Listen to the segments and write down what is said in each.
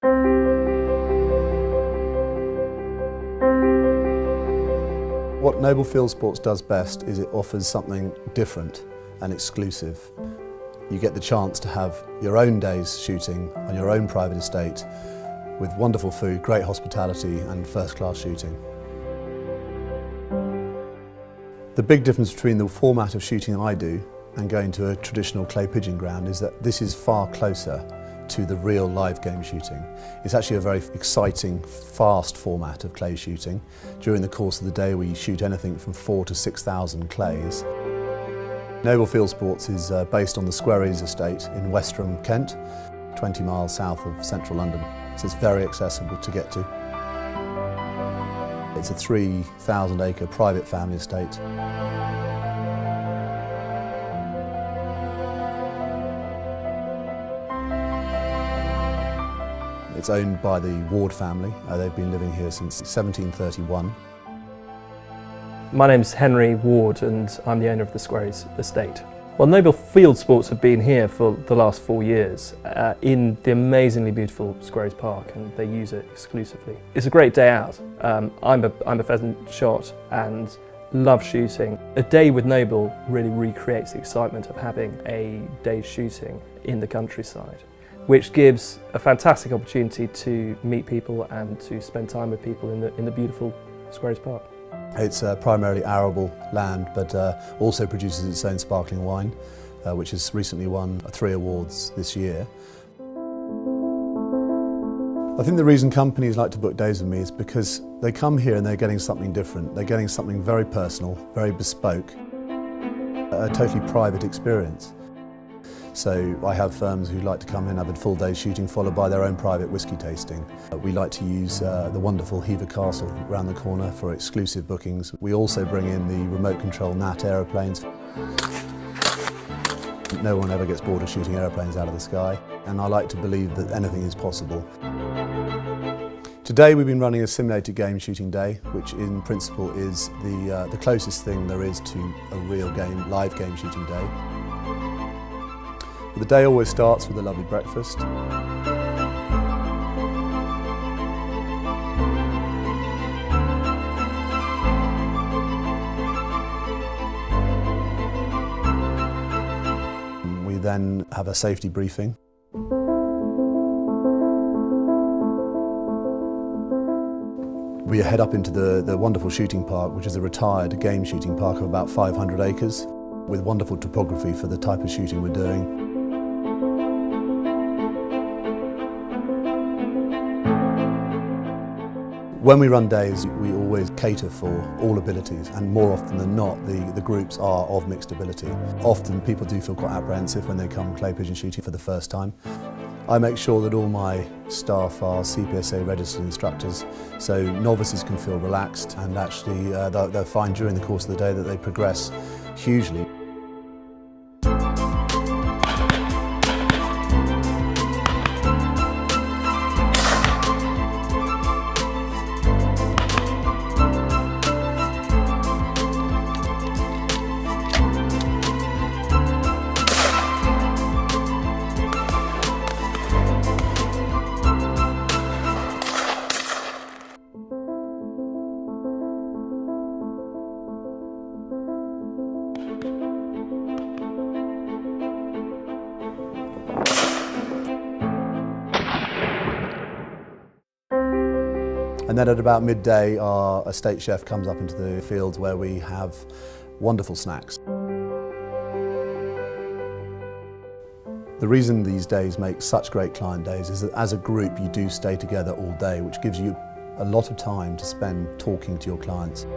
What Noble Fieldsports does best is it offers something different and exclusive. You get the chance to have your own day's shooting on your own private estate with wonderful food, great hospitality and first-class shooting. The big difference between the format of shooting I do and going to a traditional clay pigeon ground is that this is far closer to the real live game shooting. It's actually a very exciting, fast format of clay shooting. During the course of the day we shoot anything from 4,000 to 6,000 clays. Noble Fieldsports is based on the Squarries estate in Westerham, Kent, 20 miles south of central London, so it's very accessible to get to. It's a 3,000 acre private family estate. It's owned by the Ward family. They've been living here since 1731. My name's Henry Ward and I'm the owner of the Squarries estate. Well, Noble Fieldsports have been here for the last 4 years in the amazingly beautiful Squarries Park, and they use it exclusively. It's a great day out. I'm a pheasant shot and love shooting. A day with Noble really recreates the excitement of having a day's shooting in the countryside, which gives a fantastic opportunity to meet people and to spend time with people in the beautiful Squarries Park. It's primarily arable land, but also produces its own sparkling wine, which has recently won 3 awards this year. I think the reason companies like to book days with me is because they come here and they're getting something different. They're getting something very personal, very bespoke, a totally private experience. So I have firms who like to come in, have a full day's shooting followed by their own private whisky tasting. We like to use the wonderful Hever Castle around the corner for exclusive bookings. We also bring in the remote control Nat aeroplanes. No one ever gets bored of shooting aeroplanes out of the sky, and I like to believe that anything is possible. Today we've been running a simulated game shooting day, which in principle is the closest thing there is to a real game, live game shooting day. The day always starts with a lovely breakfast. We then have a safety briefing. We head up into the wonderful shooting park, which is a retired game shooting park of about 500 acres, with wonderful topography for the type of shooting we're doing. When we run days, we always cater for all abilities, and more often than not, the groups are of mixed ability. Often people do feel quite apprehensive when they come clay pigeon shooting for the first time. I make sure that all my staff are CPSA registered instructors, so novices can feel relaxed, and actually they'll find during the course of the day that they progress hugely. And then at about midday, our estate chef comes up into the fields where we have wonderful snacks. The reason these days make such great client days is that as a group you do stay together all day, which gives you a lot of time to spend talking to your clients.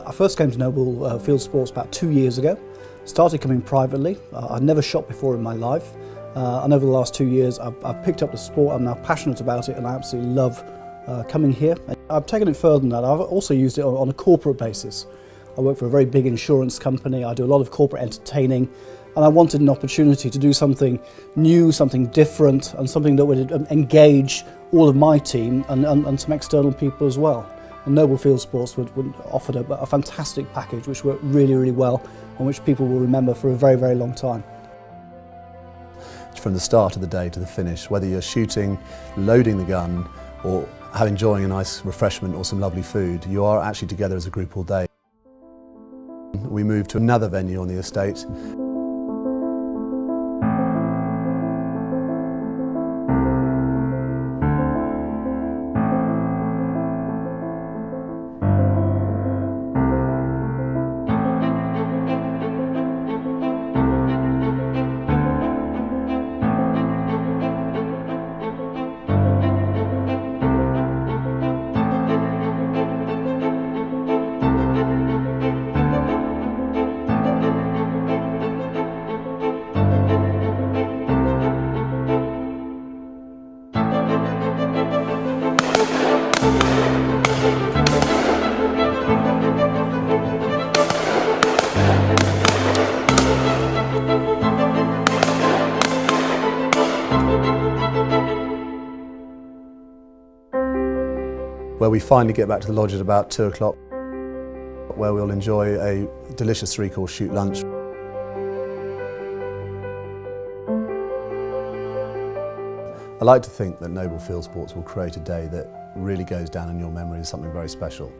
I first came to Noble Fieldsports about 2 years ago. Started coming privately. I'd never shot before in my life. And over the last 2 years I've picked up the sport. I'm now passionate about it and I absolutely love coming here. I've taken it further than that. I've also used it on a corporate basis. I work for a very big insurance company. I do a lot of corporate entertaining, and I wanted an opportunity to do something new, something different, and something that would engage all of my team and some external people as well. And Noble Fieldsports would offer a fantastic package which worked really, really well and which people will remember for a very, very long time. from the start of the day to the finish, whether you're shooting, loading the gun, or enjoying a nice refreshment or some lovely food, you are actually together as a group all day. We moved to another venue on the estate. Where we finally get back to the lodge at about 2 o'clock, where we'll enjoy a delicious 3-course shoot lunch. I like to think that Noble Fieldsports will create a day that really goes down in your memory as something very special.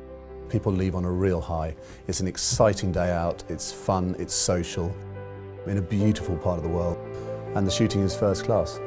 People leave on a real high. It's an exciting day out, it's fun, it's social, in a beautiful part of the world, and the shooting is first class.